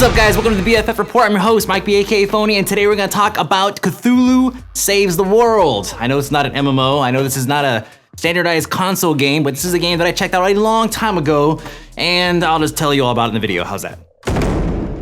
What's up, guys? Welcome to the BFF Report. I'm your host, Mike B, aka Phony, and today we're going to talk about Cthulhu Saves the World. I know it's not an MMO. I know this is not a standardized console game, but this is a game that I checked out a long time ago, and I'll just tell you all about it in the video. How's that?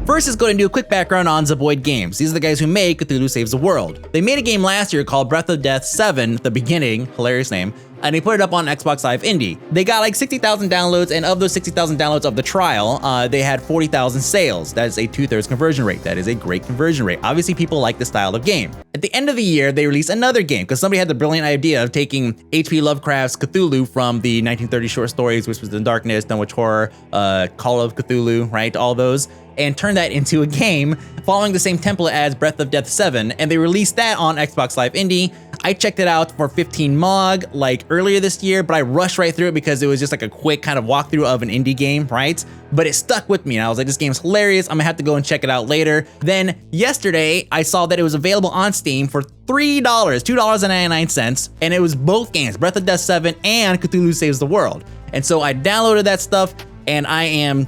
First is going to do a quick background on Zeboyd Games. These are the guys who made Cthulhu Saves the World. They made a game last year called Breath of Death 7, The Beginning, hilarious name, and they put it up on Xbox Live Indie. They got like 60,000 downloads, and of those 60,000 downloads of the trial, they had 40,000 sales. That is a 2/3 conversion rate. That is a great conversion rate. Obviously, people like this style of game. At the end of the year, they released another game because somebody had the brilliant idea of taking H.P. Lovecraft's Cthulhu from the 1930 short stories, which was The Darkness, Dunwich Horror, Call of Cthulhu, right? All those, and turn that into a game following the same template as Breath of Death 7, and they released that on Xbox Live Indie. I checked it out for 15 MOG like earlier this year, but I rushed right through it because it was just like a quick kind of walkthrough of an indie game, right? But it stuck with me and I was like, this game's hilarious. I'm gonna have to go and check it out later. Then yesterday, I saw that it was available on Steam for $3, $2.99, and it was both games, Breath of Death 7 and Cthulhu Saves the World. And so I downloaded that stuff, and I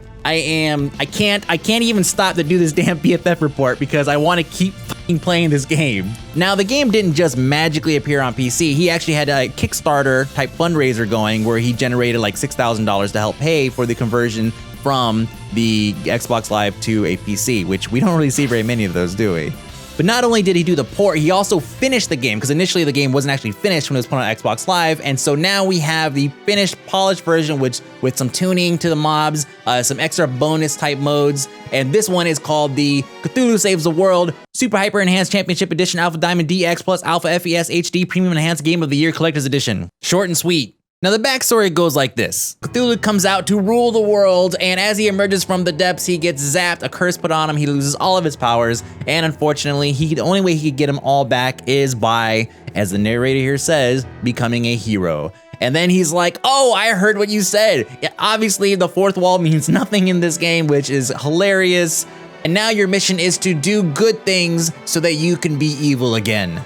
can't even stop to do this damn BFF report because I want to keep fucking playing this game. Now, the game didn't just magically appear on PC. He actually had a Kickstarter type fundraiser going where he generated like $6,000 to help pay for the conversion from the Xbox Live to a PC, which we don't really see very many of those, do we? But not only did he do the port, he also finished the game, because initially the game wasn't actually finished when it was put on Xbox Live, and so now we have the finished, polished version with some tuning to the mobs, some extra bonus type modes, and this one is called the Cthulhu Saves the World Super Hyper Enhanced Championship Edition Alpha Diamond DX plus Alpha FES HD Premium Enhanced Game of the Year Collector's Edition. Short and sweet. Now, the backstory goes like this. Cthulhu comes out to rule the world, and as he emerges from the depths, he gets zapped, a curse put on him, he loses all of his powers, and unfortunately, the only way he could get them all back is by, as the narrator here says, becoming a hero. And then he's like, oh, I heard what you said. Yeah, obviously, the fourth wall means nothing in this game, which is hilarious. And now your mission is to do good things so that you can be evil again.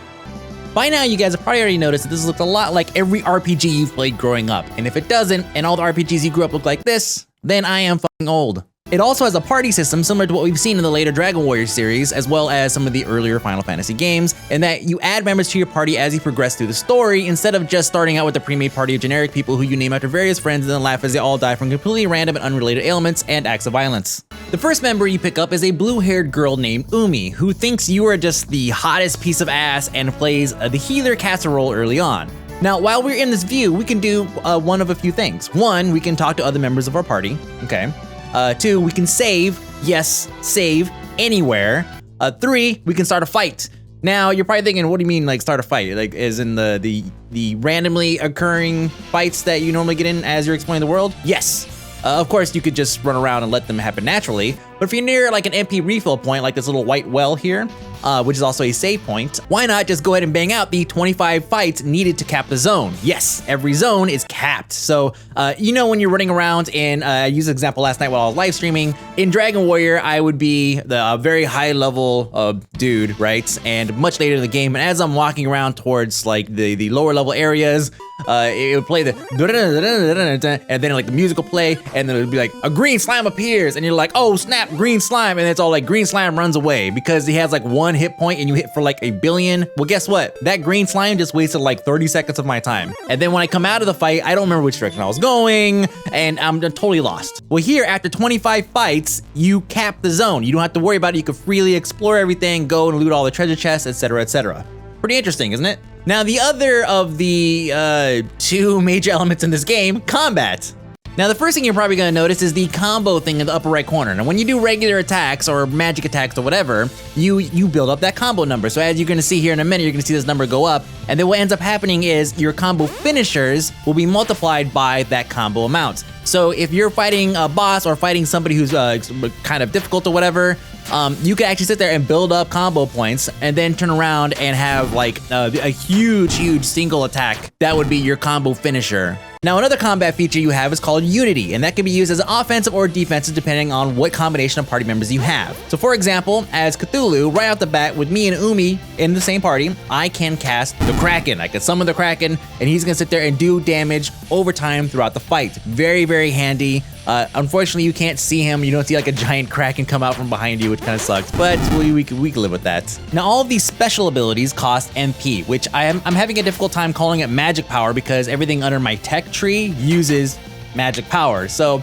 By now, you guys have probably already noticed that this looks a lot like every RPG you've played growing up. And if it doesn't, and all the RPGs you grew up look like this, then I am fucking old. It also has a party system similar to what we've seen in the later Dragon Warrior series, as well as some of the earlier Final Fantasy games, in that you add members to your party as you progress through the story, instead of just starting out with a pre-made party of generic people who you name after various friends and then laugh as they all die from completely random and unrelated ailments and acts of violence. The first member you pick up is a blue-haired girl named Umi, who thinks you are just the hottest piece of ass and plays the healer casserole early on. Now, while we're in this view, we can do one of a few things. One, we can talk to other members of our party, okay? Two, we can save, yes, save, anywhere. Three, we can start a fight. Now, you're probably thinking, what do you mean, like, start a fight? Like, as in the randomly occurring fights that you normally get in as you're exploring the world? Yes. Of course, you could just run around and let them happen naturally, but if you're near like an MP refill point, like this little white well here, which is also a save point, why not just go ahead and bang out the 25 fights needed to cap the zone? Yes, every zone is capped. So, you know, when you're running around, and I used an example last night while I was live streaming, in Dragon Warrior, I would be the very high level dude, right? And much later in the game, and as I'm walking around towards like the lower level areas, it would play the and then like the music will play, and then it would be like a green slime appears, and you're like, oh snap, green slime, and it's all like green slime runs away because he has like one hit point and you hit for like 1 billion. Well, guess what? That green slime just wasted like 30 seconds of my time. And then when I come out of the fight, I don't remember which direction I was going, and I'm totally lost. Well, here, after 25 fights, you cap the zone. You don't have to worry about it. You can freely explore everything, go and loot all the treasure chests, etc., etc. Pretty interesting, isn't it? Now, the other of the two major elements in this game, combat. Now, the first thing you're probably gonna notice is the combo thing in the upper right corner. Now, when you do regular attacks or magic attacks or whatever, you build up that combo number. So as you're gonna see here in a minute, you're gonna see this number go up, and then what ends up happening is your combo finishers will be multiplied by that combo amount. So if you're fighting a boss or fighting somebody who's kind of difficult or whatever, you can actually sit there and build up combo points and then turn around and have like a huge single attack. That would be your combo finisher. Now, another combat feature you have is called Unity, and that can be used as offensive or defensive depending on what combination of party members you have. So for example, as Cthulhu, right off the bat with me and Umi in the same party, I can cast the Kraken. I can summon the Kraken, and he's gonna sit there and do damage over time throughout the fight. Very, very handy. Unfortunately, you can't see him. You don't see like a giant kraken come out from behind you, which kind of sucks, but we can live with that. Now, all of these special abilities cost MP, which I'm having a difficult time calling it magic power because everything under my tech tree uses magic power. So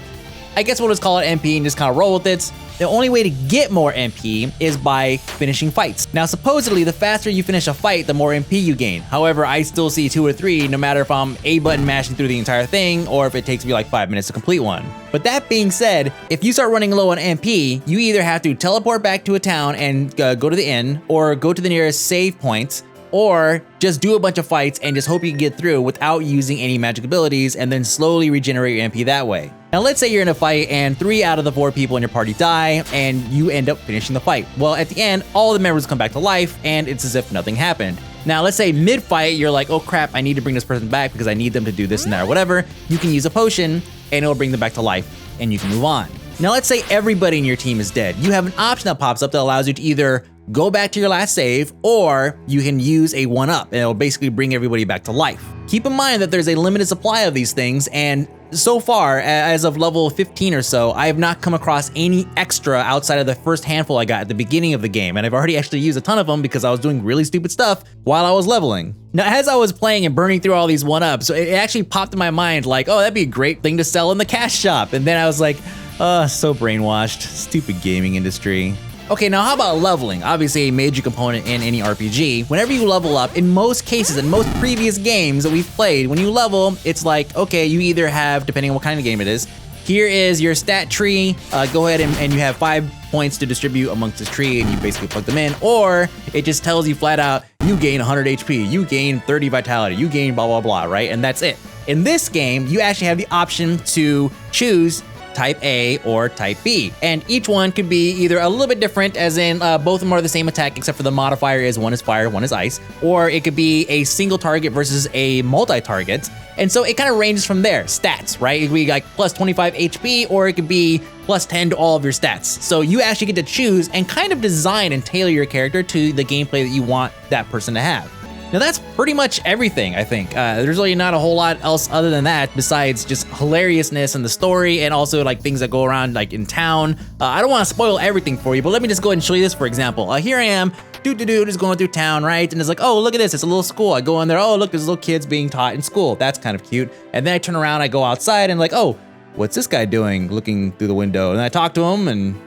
I guess we'll just call it MP and just kind of roll with it. The only way to get more MP is by finishing fights. Now, supposedly, the faster you finish a fight, the more MP you gain. However, I still see 2 or 3, no matter if I'm A button mashing through the entire thing or if it takes me like 5 minutes to complete one. But that being said, if you start running low on MP, you either have to teleport back to a town and go to the inn, or go to the nearest save points, or just do a bunch of fights and just hope you can get through without using any magic abilities and then slowly regenerate your MP that way. Now let's say you're in a fight and 3 out of the 4 people in your party die and you end up finishing the fight. Well, at the end, all the members come back to life and it's as if nothing happened. Now let's say mid-fight, you're like, oh crap, I need to bring this person back because I need them to do this and that or whatever. You can use a potion and it'll bring them back to life and you can move on. Now let's say everybody in your team is dead. You have an option that pops up that allows you to either go back to your last save, or you can use a 1-up and it'll basically bring everybody back to life. Keep in mind that there's a limited supply of these things, and so far, as of level 15 or so, I have not come across any extra outside of the first handful I got at the beginning of the game, and I've already actually used a ton of them because I was doing really stupid stuff while I was leveling. Now, as I was playing and burning through all these 1-ups, so it actually popped in my mind like, oh, that'd be a great thing to sell in the cash shop, and then I was like, so brainwashed, stupid gaming industry. Okay, now how about leveling? Obviously a major component in any RPG. Whenever you level up, in most cases, in most previous games that we've played, when you level, it's like, okay, you either have, depending on what kind of game it is, here is your stat tree, go ahead and you have 5 points to distribute amongst this tree and you basically plug them in, or it just tells you flat out, you gain 100 HP, you gain 30 vitality, you gain blah, blah, blah, right? And that's it. In this game, you actually have the option to choose Type A or Type B, and each one could be either a little bit different, as in both of them are the same attack except for the modifier is one is fire, one is ice, or it could be a single target versus a multi-target, and so it kind of ranges from there. Stats, right? It could be like plus 25 HP, or it could be plus 10 to all of your stats. So you actually get to choose and kind of design and tailor your character to the gameplay that you want that person to have. Now that's pretty much everything, I think. There's really not a whole lot else other than that besides just hilariousness in the story and also like things that go around like in town. I don't want to spoil everything for you, but let me just go ahead and show you this for example. Here I am, just going through town, right? And it's like, oh, look at this, it's a little school. I go in there, oh, look, there's little kids being taught in school. That's kind of cute. And then I turn around, I go outside and like, oh, what's this guy doing looking through the window? And I talk to him and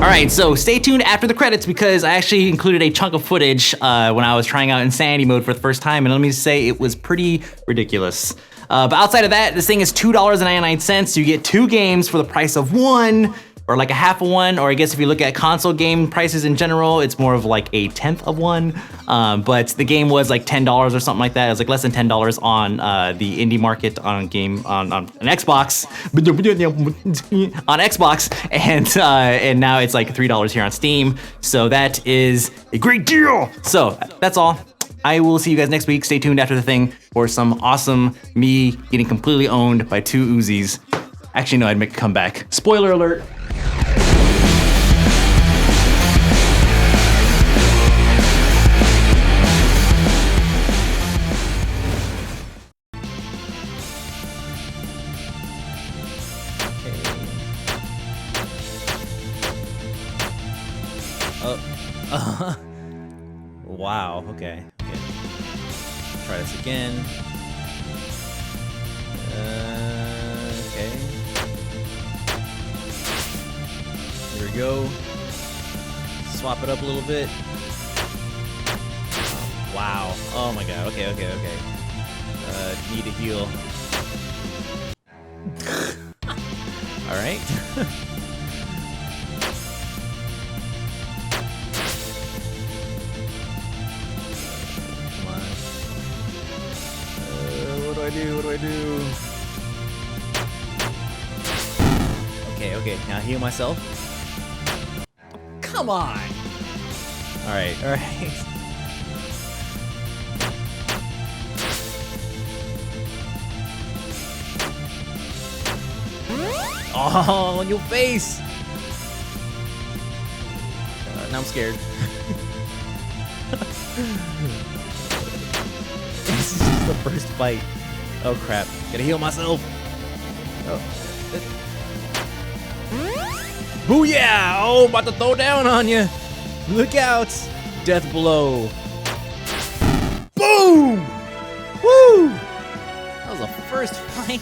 All right, so stay tuned after the credits because I actually included a chunk of footage when I was trying out Insanity mode for the first time, and let me say it was pretty ridiculous. But outside of that, this thing is $2.99. You get 2 games for the price of 1, or like a half of 1, or I guess if you look at console game prices in general, it's more of like a tenth of 1. But the game was like $10 or something like that. It was like less than $10 on the indie market on an Xbox, on Xbox, and now it's like $3 here on Steam. So that is a great deal. So that's all. I will see you guys next week. Stay tuned after the thing for some awesome me getting completely owned by 2 Uzis. Actually, no, I'd make a comeback. Spoiler alert. Wow, okay. Try this again. Okay. Here we go. Swap it up a little bit. Wow. Oh my god. Okay. Need to heal. Alright. What do I do? Okay, now heal myself. Come on! Alright. Oh, on your face! Now I'm scared. This is just the first fight. Oh crap! Gotta heal myself. Oh. Booyah! Oh, about to throw down on you. Look out! Death blow. Boom! Woo! That was the first fight.